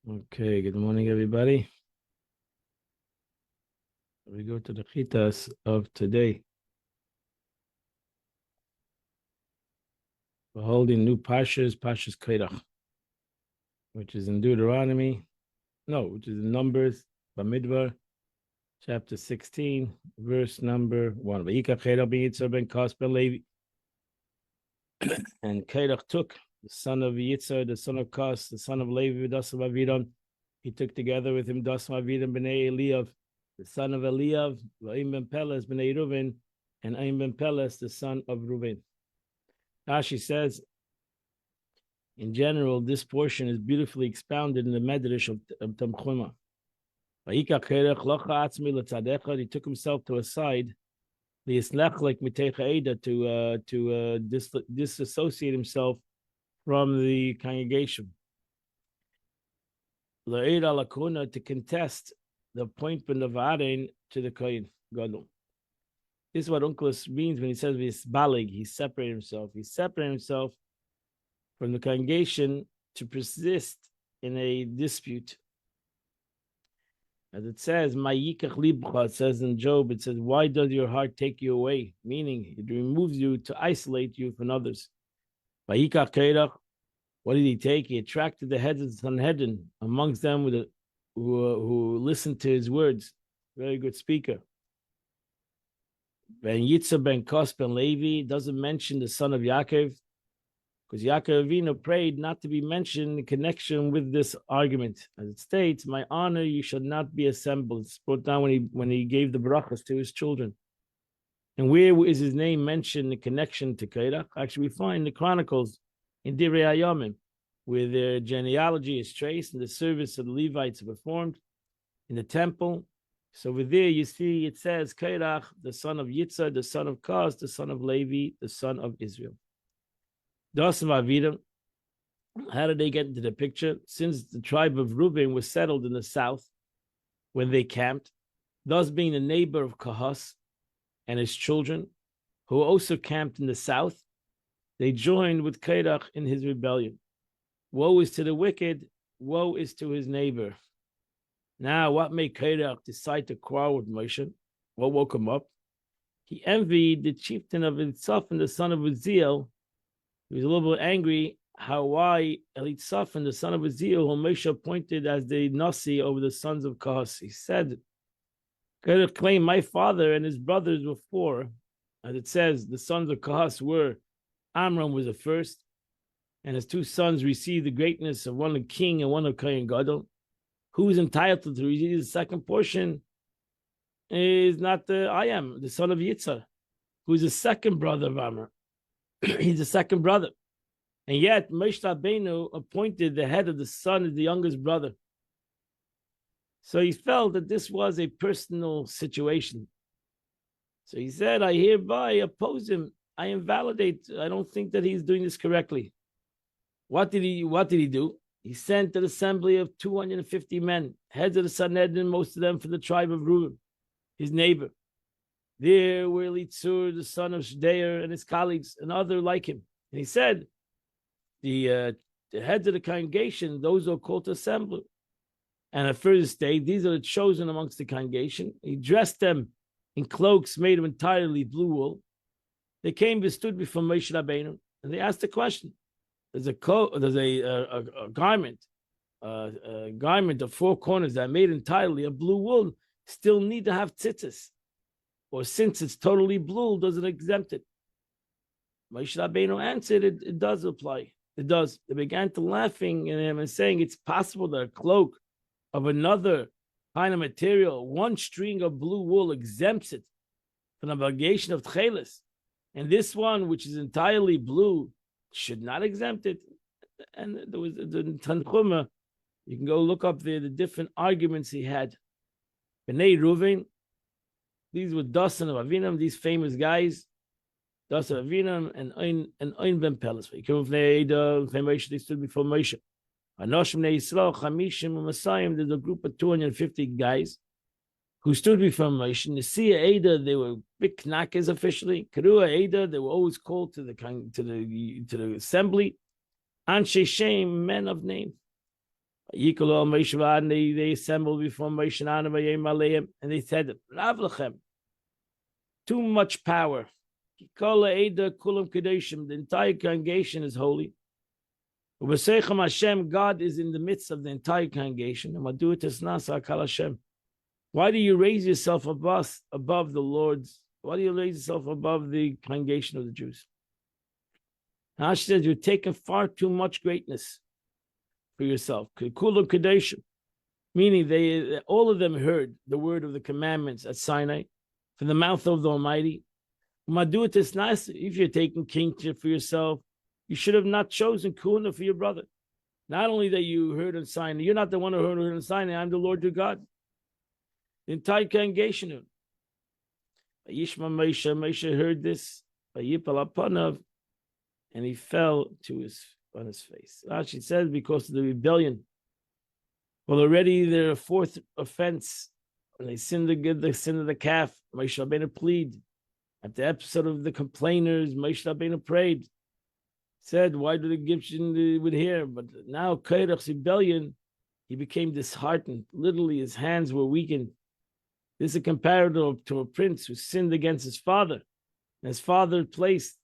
Okay, good morning, everybody. We go to the chitas of today. We're holding new Pashas Kairach, which is in Deuteronomy. No, which is in Numbers, Bamidbar, chapter 16, verse number 1. Vayikach Kairach ben Yitzhar ben Kas ben Levi. And Kairach took the son of Yitzhar, the son of Kas, the son of Levi, Dasav Aviram. He took together with him Dasav Aviram b'nei Eliav, the son of Eliav, Va'im ben Peles b'nei Reuven, and Aim ben Peles, the son of Reuven. Rashi says, in general, this portion is beautifully expounded in the Medrash of Tanchuma. He took himself to a side, to disassociate himself from the congregation. To contest the appointment of Aaron to the Kohen Gadol. This is what Onkelos means when he says Visbalig, he separated himself. He separated himself from the congregation to persist in a dispute. As it says, Ma'yikach libcha, it says in Job, it says, why does your heart take you away? Meaning, it removes you to isolate you from others. Ma'yikach keirach, what did he take? He attracted the heads of the Sanhedrin, amongst them with who listened to his words. Very good speaker. Ben Yitzhak ben Kos ben Levi doesn't mention the son of Yaakov, because Yaakov Avinu prayed not to be mentioned in connection with this argument. As it states, my honor, you should not be assembled. It's brought down when he gave the brachas to his children. And where is his name mentioned in connection to Kairach? Actually, we find the Chronicles in Divrei Hayamim, where their genealogy is traced and the service of the Levites are performed in the temple. So over there, you see it says Kairach, the son of Yitzhak, the son of Kaz, the son of Levi, the son of Israel. Dasim Aviram, how did they get into the picture? Since the tribe of Reuben was settled in the south when they camped, thus being a neighbor of Kahas and his children, who also camped in the south, they joined with Kairach in his rebellion. Woe is to the wicked, woe is to his neighbor. Now, what made Kairach decide to quarrel with Moshe? What woke him up? He envied the chieftain of Elitzaphan, the son of Uziel. He was a little bit angry why Elitzaphan, the son of Uziel, whom Moshe appointed as the Nasi over the sons of Kahas. He said, Kairach claimed my father and his brothers were four. As it says, the sons of Kahas were, Amram was the first, and his two sons received the greatness of one a king and one a Kohen Gadol. Who is entitled to receive the second portion is not I am, the son of Yitzhar, who is the second brother of Amram. He's the second brother. And yet, Moshe Rabbeinu appointed the head of the son as the youngest brother. So he felt that this was a personal situation. So he said, I hereby oppose him. I invalidate. I don't think that he's doing this correctly. What did he do? He sent an assembly of 250 men, heads of the Sanhedrin, most of them from the tribe of Reuben, his neighbor. There were Elitzur, the son of Shdeir, and his colleagues, and other like him. And he said, the heads of the congregation, those who are called to assemble. And at further state, these are the chosen amongst the congregation. He dressed them in cloaks made of entirely blue wool. They came and stood before Moshe Rabbeinu, and they asked the question. There's a garment, a garment of four corners that are made entirely of blue wool, still need to have tzitzis. Or since it's totally blue, doesn't exempt it? Moshe Rabbeinu answered, it does apply. It does. They began to laughing at him and saying it's possible that a cloak of another kind of material, one string of blue wool exempts it from the obligation of tchelis. And this one, which is entirely blue, should not exempt it. And there was the Tanchuma. You can go look up the different arguments he had. Bnei Reuven, these were Dasan of Avinam, these famous guys, Dasan of Avinam and Ein ben Peles. They stood before Moshe. Anoshim Bnei Yisrael, Chamishim and Messiah. There's a group of 250 guys who stood before Moshe. Nesiya Ada, they were big knackers officially. Karua Ada, they were always called to the assembly. Anshe Shem, men of name. Yikol Moshe and they assembled before Moshe and Aaron, and they said, Rav Lechem, too much power. The entire congregation is holy. Hashem, God is in the midst of the entire congregation. Why do you raise yourself above the Lord's? Why do you raise yourself above the congregation of the Jews? Ash says you're taking far too much greatness for yourself. Meaning all of them heard the word of the commandments at Sinai from the mouth of the Almighty. If you're taking kingship for yourself, you should have not chosen Kuna for your brother. Not only that you heard on Sinai, you're not the one who heard on Sinai, I'm the Lord your God. The entire congregation. Moshe heard this, and he fell on his face. Rashi says because of the rebellion. Well, already there a fourth offense. When they sinned the sin of the calf, Moshe Rabbeinu plead. At the episode of the complainers, Moshe Rabbeinu prayed. Said, why did the Egyptian would hear? But now Korach's rebellion, he became disheartened. Literally, his hands were weakened. This is a comparative to a prince who sinned against his father. And his father placed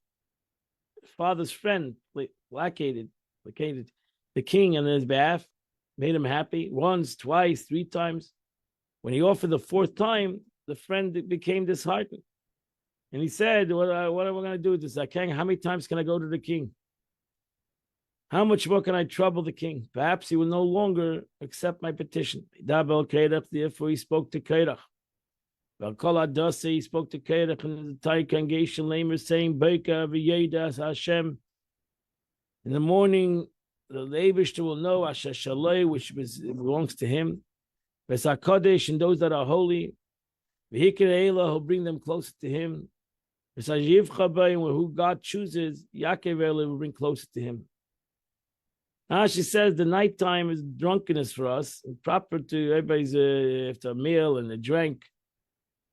his father's friend, placated the king on his behalf, made him happy once, twice, three times. When he offered the fourth time, the friend became disheartened. And he said, what am I going to do with this? How many times can I go to the king? How much more can I trouble the king? Perhaps he will no longer accept my petition. Therefore he spoke to Korach. He spoke to Korach and the entire congregation, lamer, saying, Hashem. In the morning, the Eibishter will know Asher Shaloi, which belongs to him. Kodesh, and those that are holy. He'll bring them closer to him. Who God chooses, Yaakov will bring closer to him. Now she says the nighttime is drunkenness for us, and proper to everybody's after a meal and a drink.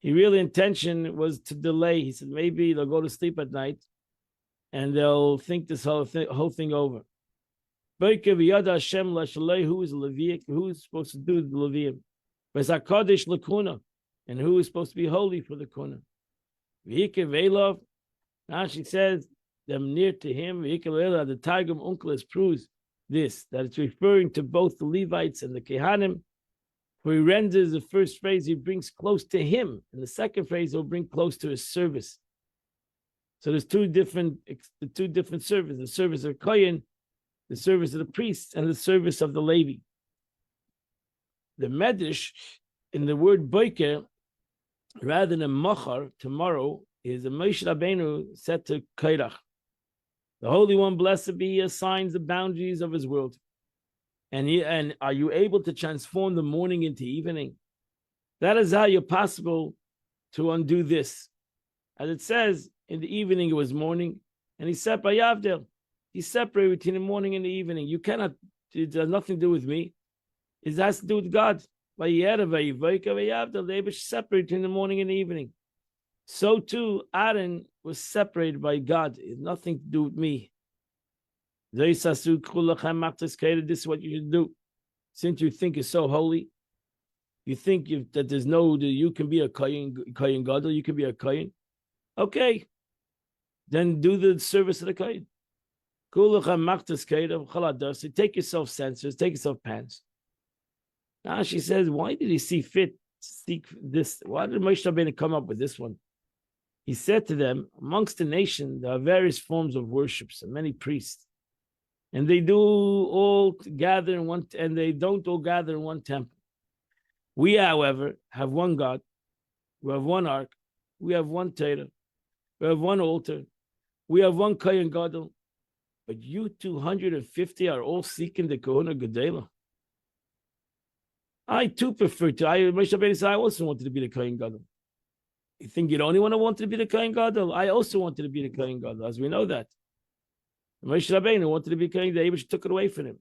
His real intention was to delay. He said maybe they'll go to sleep at night and they'll think this whole thing over. Who is Leviic? Who is supposed to do the Leviim? And who is supposed to be holy for the Kuna? Now she says them near to him. The Targum Onkelos proves this, that it's referring to both the Levites and the Kehanim. Where he renders the first phrase, he brings close to him. And the second phrase, he'll bring close to his service. So there's two different services: the service of Kohen, the service of the priest, and the service of the Levi. The Medrash in the word Boiker, rather than Machar, tomorrow, is a Moshe Rabbeinu said to Korach, the Holy One, blessed be, he assigns the boundaries of his world. And are you able to transform the morning into evening? That is how you're possible to undo this. As it says, in the evening it was morning, and he said by Yavdel, he separated between the morning and the evening. You cannot, it has nothing to do with me. It has to do with God. They separated between the morning and the evening. So too, Aaron was separated by God. It has nothing to do with me. This is what you should do. Since you think you're so holy, you think that there's you can be a Kohen Gadol, you can be a Kohen. Okay, then do the service of the Kohen. So take yourself censors, take yourself pants. Now she says, why did he see fit to seek this? Why did Moshe Rabbeinu come up with this one? He said to them, amongst the nation, there are various forms of worships and many priests. And they do all gather in one, and they don't all gather in one temple. We, however, have one God. We have one ark. We have one Torah. We have one altar. We have one Kohen Gadol. But you 250 are all seeking the Kohuna Gedela. I too prefer to. Moshe Rabbeinu said, I also wanted to be the Kohen Gadol. You think you're the only one who wanted to be the Kohen Gadol? I also wanted to be the Kohen Gadol, as we know that. Moshe Rabbeinu wanted to be Kohen, the Eibush took it away from him.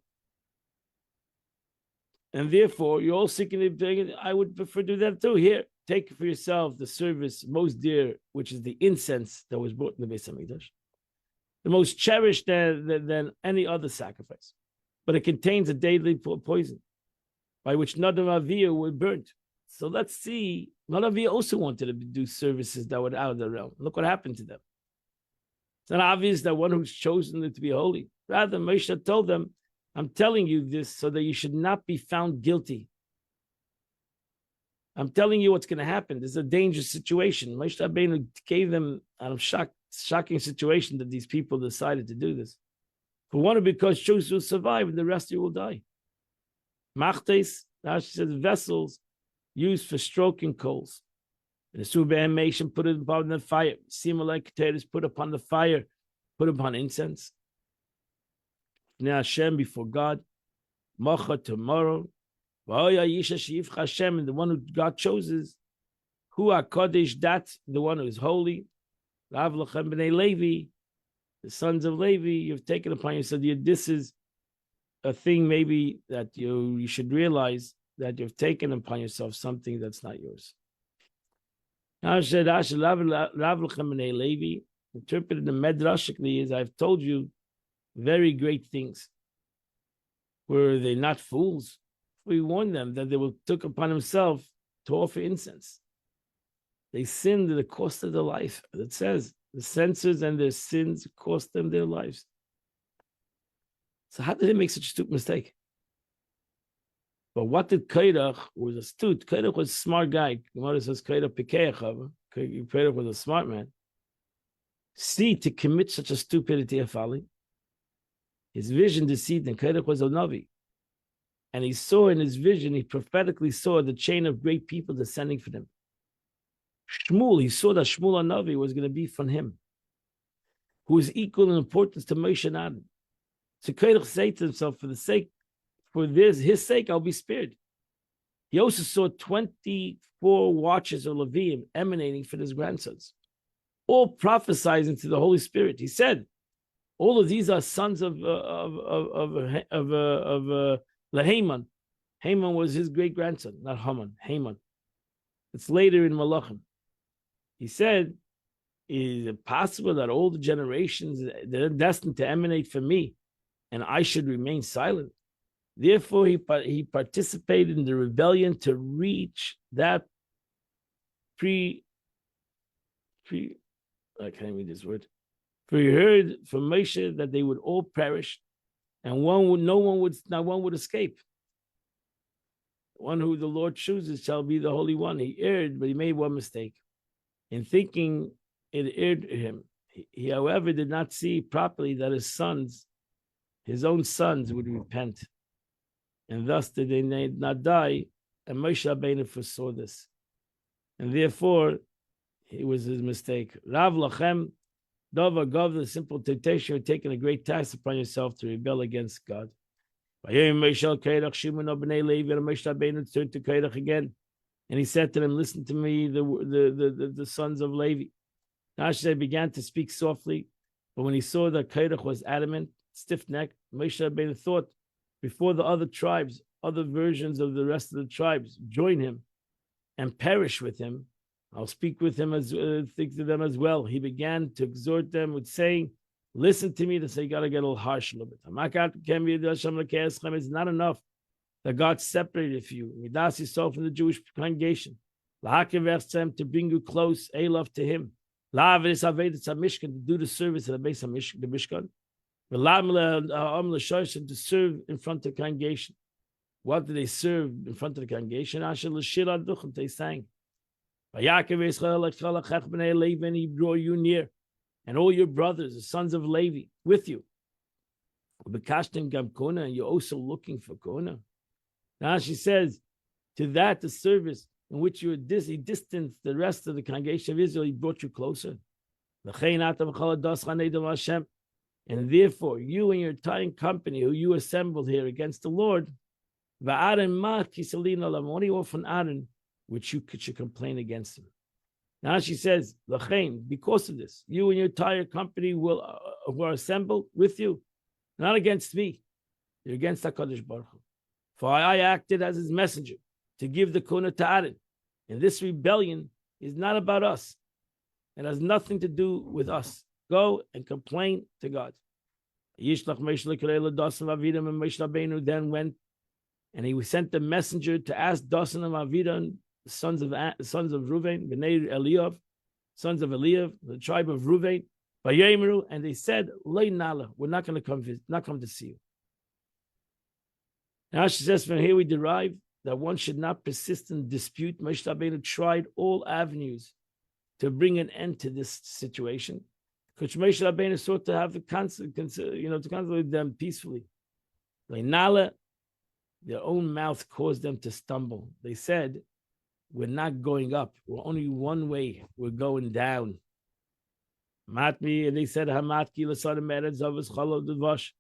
And therefore, you're all seeking to be, I would prefer to do that too. Here, take for yourself the service most dear, which is the incense that was brought in the Beis HaMikdash. The most cherished than any other sacrifice. But it contains a deadly poison. by which Nadav and Avihu were burnt. So let's see, Nadav and Avihu also wanted to do services that were out of the realm. Look what happened to them. It's not obvious that one who's chosen to be holy. Rather, Moshe told them, I'm telling you this so that you should not be found guilty. I'm telling you what's going to happen. This is a dangerous situation. Moshe Rabbeinu gave them a shocking situation that these people decided to do this. For one, because chose will survive and the rest of you will die. Machtes, Rashi says, vessels used for stroking coals. And the Subah put it upon the fire. Simalek potatoes put upon the fire, put upon incense. Now Hashem before God, Macha tomorrow. Hashem, and the one who God chooses, who are Kodesh, that's the one who is holy. Rav Lachem b'nei Levi, the sons of Levi, you've taken upon yourself. This is a thing maybe that you should realize that you've taken upon yourself something that's not yours. Now said Rav Lachem b'nei Levi, interpreted the Medrashically is I've told you very great things. Were they not fools? We warned them that they took upon themselves to offer incense. They sinned at the cost of their life. As it says, the censors and their sins cost them their lives. So how did they make such a stupid mistake? But what did Kairach, who was astute? Kairach was a smart guy. Gemara says Kairach Pikeach. Kairach was a smart man. See to commit such a stupidity of folly. His vision deceived him. Kairach was a Navi. And he saw in his vision, he prophetically saw the chain of great people descending from him. Shmuel, he saw that Shmuel HaNavi was going to be from him, who is equal in importance to Moshe and Aaron. So Kairach said to himself, for his sake, I'll be spared. He also saw 24 watches of Levium emanating from his grandsons, all prophesying to the Holy Spirit. He said, all of these are sons of Haman. Haman was his great grandson, not Haman. Haman. It's later in Malachim. He said, "Is it possible that all the generations they're destined to emanate from me, and I should remain silent?" Therefore, he participated in the rebellion to reach that I can't read this word. For he heard from Moshe that they would all perish, and not one would escape. One who the Lord chooses shall be the Holy One. He erred, but he made one mistake. In thinking it erred him. He, however, did not see properly that his own sons would repent. And thus did they not die, and Moshe Rabbeinu foresaw this. And therefore, it was his mistake. Rav Lachem, Dova Gov, the simple temptation of taking a great task upon yourself to rebel against God. Moshe Rabbeinu turned to Kairach again, and he said to them, "Listen to me, the sons of Levi." Rashi began to speak softly, but when he saw that Kairach was adamant, stiff-necked, Moshe Rabbeinu thought, before the other tribes, other versions of the rest of the tribes join him and perish with him, I'll speak with him think to them as well. He began to exhort them with saying, "Listen to me." To say, you got to get a little harsh a little bit. It's not enough that God separated you, Midas yourself from the Jewish congregation, to bring you close, Elov to Him, to do the service of the base of the Mishkan, to serve in front of the congregation. What did they serve in front of the congregation? They sang. And he brought you near, and all your brothers, the sons of Levi, with you. And you're also looking for Kona. Now she says, to that, the service in which you were distanced the rest of the congregation of Israel, he brought you closer. And therefore, you and your entire company who you assembled here against the Lord, what do you offer Aaron, which you should complain against him? Now she says, because of this, you and your entire company were assembled with you, not against me. You're against HaKadosh Baruch Hu. For I acted as his messenger to give the Kuna to Aaron. And this rebellion is not about us. It has nothing to do with us. Go and complain to God. And Moshe Rabbeinu then went And he sent the messenger to ask Dasan and Avidan, sons of Reuven, Bnei Eliav, sons of Eliav, the tribe of Reuven, and they said, Lei Nala, we're not going to come to see you. Now she says, from here we derive that one should not persist in dispute. Moshe Rabbeinu tried all avenues to bring an end to this situation, because Moshe Rabbeinu sought to have to consolidate them peacefully. Lei Nala, their own mouth caused them to stumble. They said, we're not going up. We're only one way. We're going down. Matmi, and they said, Hamatki l'sada mered zavas chalov devash.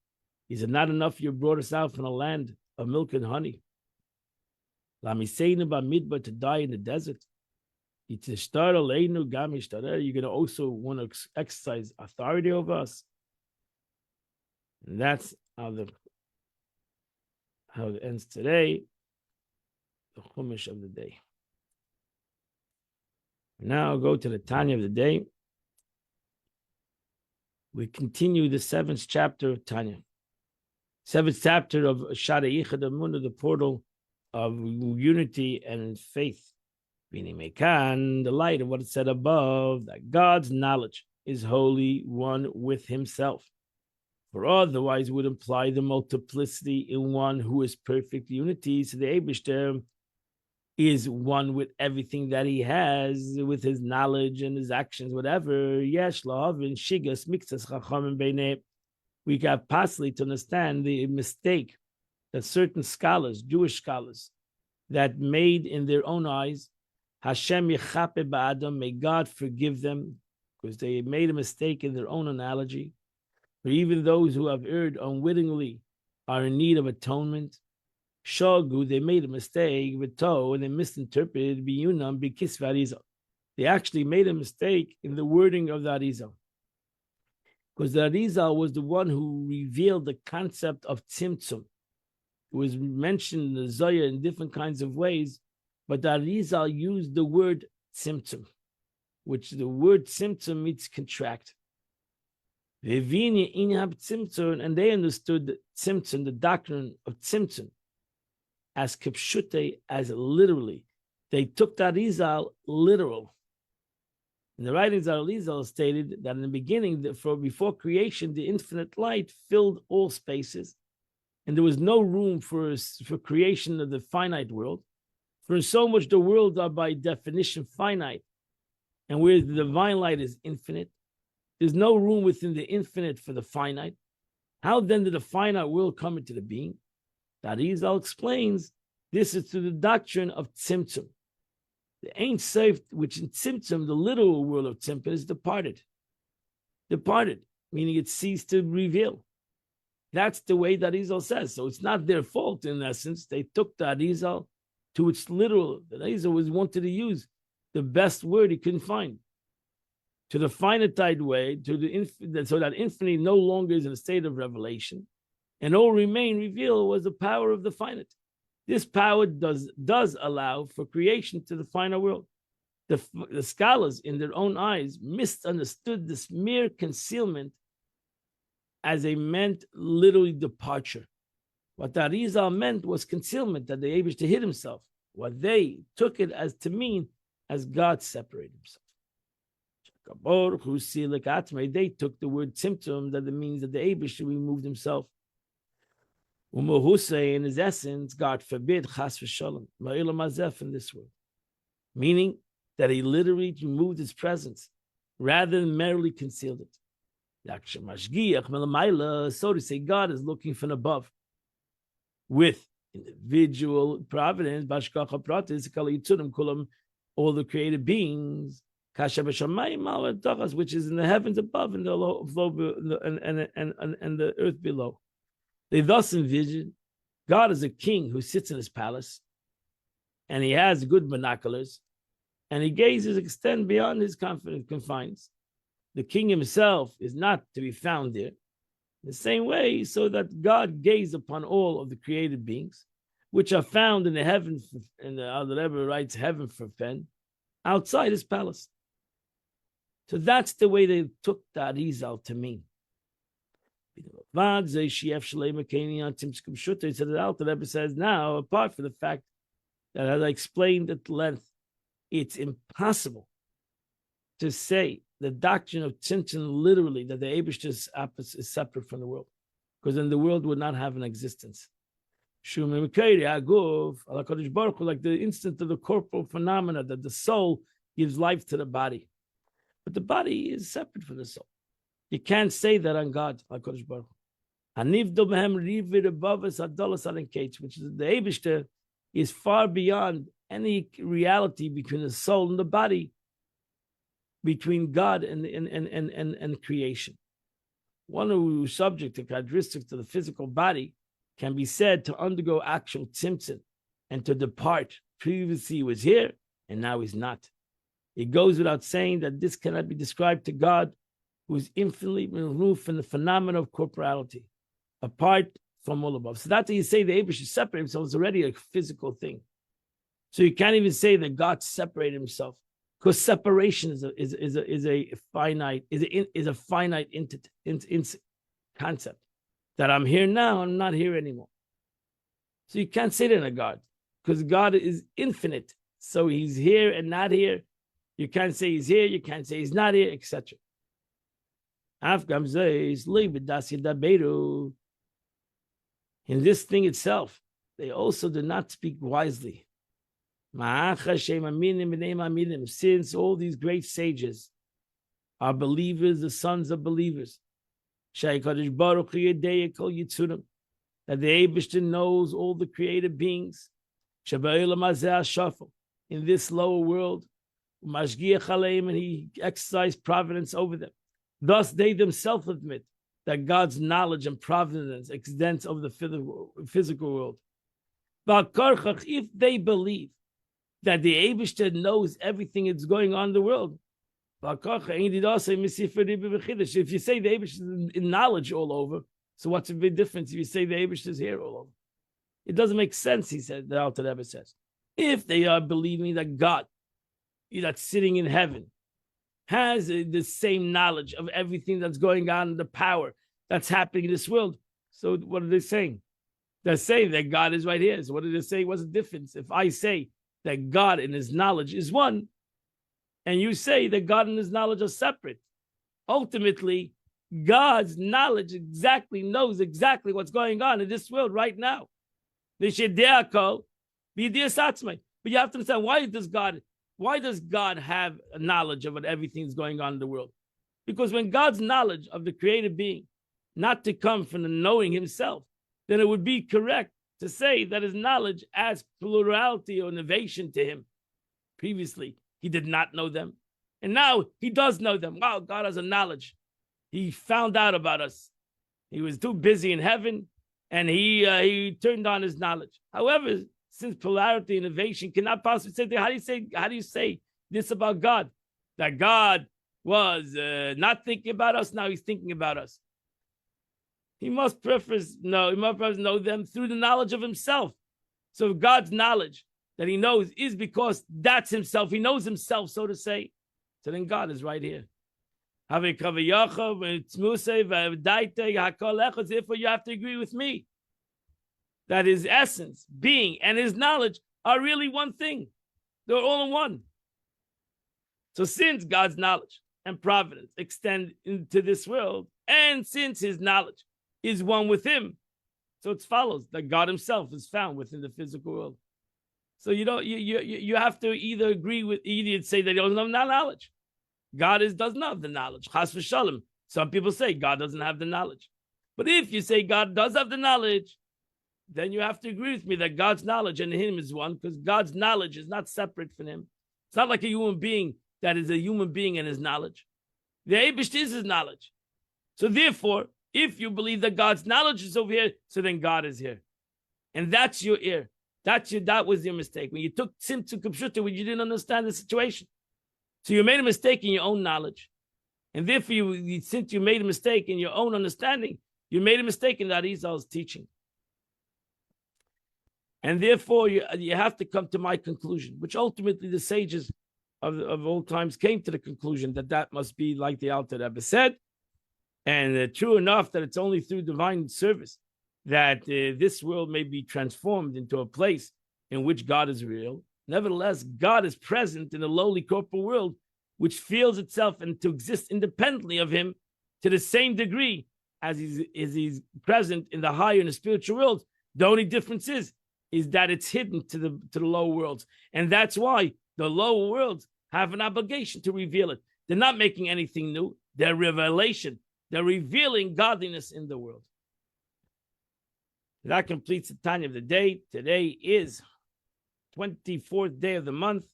He said, not enough you brought us out from a land of milk and honey. Lamiseinu b'midbar, to die in the desert. You're going to also want to exercise authority over us. And that's how it ends today, the Chumash of the day. Now I'll go to the Tanya of the day. We continue the 7th chapter of Tanya. 7th chapter of Shara Yichad Amunah, the portal of unity and faith. Meaning Mekan, the light of what it said above, that God's knowledge is wholly one with himself. For otherwise would imply the multiplicity in one who is perfect unity. So the Eibishter is one with everything that he has, with his knowledge and his actions, whatever. Yesh lahavin shigas mixas chachamim beinei. We got possibly to understand the mistake that certain scholars, Jewish scholars, that made in their own eyes, Hashem yechape ba'adam, may God forgive them, because they made a mistake in their own analogy. But even those who have erred unwittingly are in need of atonement. Shogu, they made a mistake, and they misinterpreted biyunam bikisv arizal. They actually made a mistake in the wording of the Arizal, because the Arizal was the one who revealed the concept of tzimtzum. It was mentioned in the Zohar in different kinds of ways, but the Arizal used the word tzimtzum, which the word tzimtzum means contract. And they understood the tzimtzum, the doctrine of tzimtzum, as kipshute, as literally. They took the Arizal literal. In the writings of Arizal stated that in the beginning, before creation, the infinite light filled all spaces, and there was no room for creation of the finite world. For so much the worlds are by definition finite, and where the divine light is infinite, there's no room within the infinite for the finite. How then did the finite world come into the being? That Arizal explains this is through the doctrine of tzimtzum. The Ein Sof, which in tzimtzum, the literal world of tzimtzum, is departed. Departed, meaning it ceased to reveal. That's the way that Arizal says. So it's not their fault in essence. They took the Arizal to its literal. The Arizal was wanted to use the best word he couldn't find. To the finitite way, to the so that infinity no longer is in a state of revelation, and all remain revealed was the power of the finite. This power does allow for creation to the final world. The scholars, in their own eyes, misunderstood this mere concealment as a meant literally departure. What the Arizal meant was concealment, that the Eibishter hid himself. What they took it as to mean as God separated himself. They took the word tzimtzum, that it means that the Eibishter removed himself. In his essence, God forbid, chas v'shalom, in this world. Meaning that he literally removed his presence rather than merely concealed it. So to say, God is looking from above with individual providence, all the created beings, which is in the heavens above and the earth below. They thus envision God as a king who sits in his palace, and he has good binoculars, and he gazes extend beyond his confines. The king himself is not to be found there. The same way, so that God gazes upon all of the created beings, which are found in the heaven, and the Rebbe writes heaven for pen, outside his palace. So that's the way they took the Arizal to mean. He said the Alter Rebbe says now, apart from the fact that, as I explained at length, it's impossible to say the doctrine of Tzimtzum literally, that the Eibishter is separate from the world, because then the world would not have an existence. Like the instant of the corporal phenomena, that the soul gives life to the body, but the body is separate from the soul. You can't say that on God, HaKadosh Baruch Hu. Which is the Eibishter is far beyond any reality between the soul and the body, between God and creation. One who is subject to characteristics of the physical body can be said to undergo actual tzimtzum and to depart. Previously he was here and now he's not. It goes without saying that this cannot be described to God, who is infinitely removed from the phenomena of corporality, apart from all above. So that's how you say the Eibush should separate himself is already a physical thing. So you can't even say that God separated himself, because separation is a finite concept. That I'm here now, I'm not here anymore. So you can't say that in a God, because God is infinite. So he's here and not here. You can't say he's here, you can't say he's not here, etc. In this thing itself, they also do not speak wisely. Since all these great sages are believers, the sons of believers, that the Eibishter knows all the created beings in this lower world, and he exercised providence over them. Thus, they themselves admit that God's knowledge and providence extends over the physical world. But if they believe that the Eibishter knows everything that's going on in the world, if you say the Eibishter is in knowledge all over, so what's the big difference if you say the Eibishter is here all over? It doesn't make sense, he said, the Alter Rebbe says. If they are believing that God, that's sitting in heaven, has the same knowledge of everything that's going on, the power that's happening in this world. So what are they saying? They're saying that God is right here. So what are they saying? What's the difference? If I say that God and his knowledge is one, and you say that God and his knowledge are separate, ultimately, God's knowledge knows exactly what's going on in this world right now. But you have to understand, why does God have a knowledge of what everything is going on in the world? Because when God's knowledge of the created being not to come from the knowing himself, then it would be correct to say that his knowledge adds plurality or innovation to him. Previously, he did not know them. And now he does know them. Wow, God has a knowledge. He found out about us. He was too busy in heaven, and he turned on his knowledge. However, since polarity and innovation cannot possibly say, how do you say this about God? That God was not thinking about us, now he's thinking about us. He must know them through the knowledge of himself. So God's knowledge that he knows is because that's himself. He knows himself, so to say. So then God is right here. Therefore, you have to agree with me that his essence, being, and his knowledge are really one thing. They're all in one. So since God's knowledge and providence extend into this world, and since his knowledge is one with him, so it follows that God himself is found within the physical world. So you have to either agree with, either say that he doesn't have knowledge. God does not have the knowledge. Chas v'shalom. Some people say God doesn't have the knowledge. But if you say God does have the knowledge, then you have to agree with me that God's knowledge and him is one, because God's knowledge is not separate from him. It's not like a human being that is a human being and his knowledge. The Eibishter is his knowledge. So therefore, if you believe that God's knowledge is over here, so then God is here. And that's your ear. That was your mistake. When you took Tzimtzum Kipshuta, when you didn't understand the situation. So you made a mistake in your own knowledge. And therefore, since you made a mistake in your own understanding, you made a mistake in that Arizal's teaching. And therefore, you have to come to my conclusion, which ultimately the sages of old times came to the conclusion that must be like the Alter Rebbe said, And true enough that it's only through divine service that this world may be transformed into a place in which God is real. Nevertheless, God is present in the lowly corporal world, which feels itself and to exist independently of him to the same degree as he's present in the higher and the spiritual world. The only difference is that it's hidden to the lower worlds. And that's why the lower worlds have an obligation to reveal it. They're not making anything new. They're revelation. They're revealing godliness in the world. That completes the Tanya of the day. Today is 24th day of the month,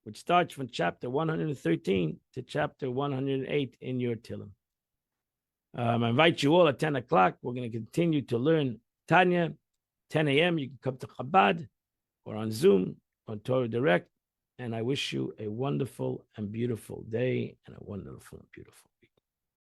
which starts from chapter 113 to chapter 108 in your Tillim. I invite you all at 10 o'clock. We're going to continue to learn Tanya. 10 a.m. You can come to Chabad or on Zoom, on Torah Direct. And I wish you a wonderful and beautiful day and a wonderful and beautiful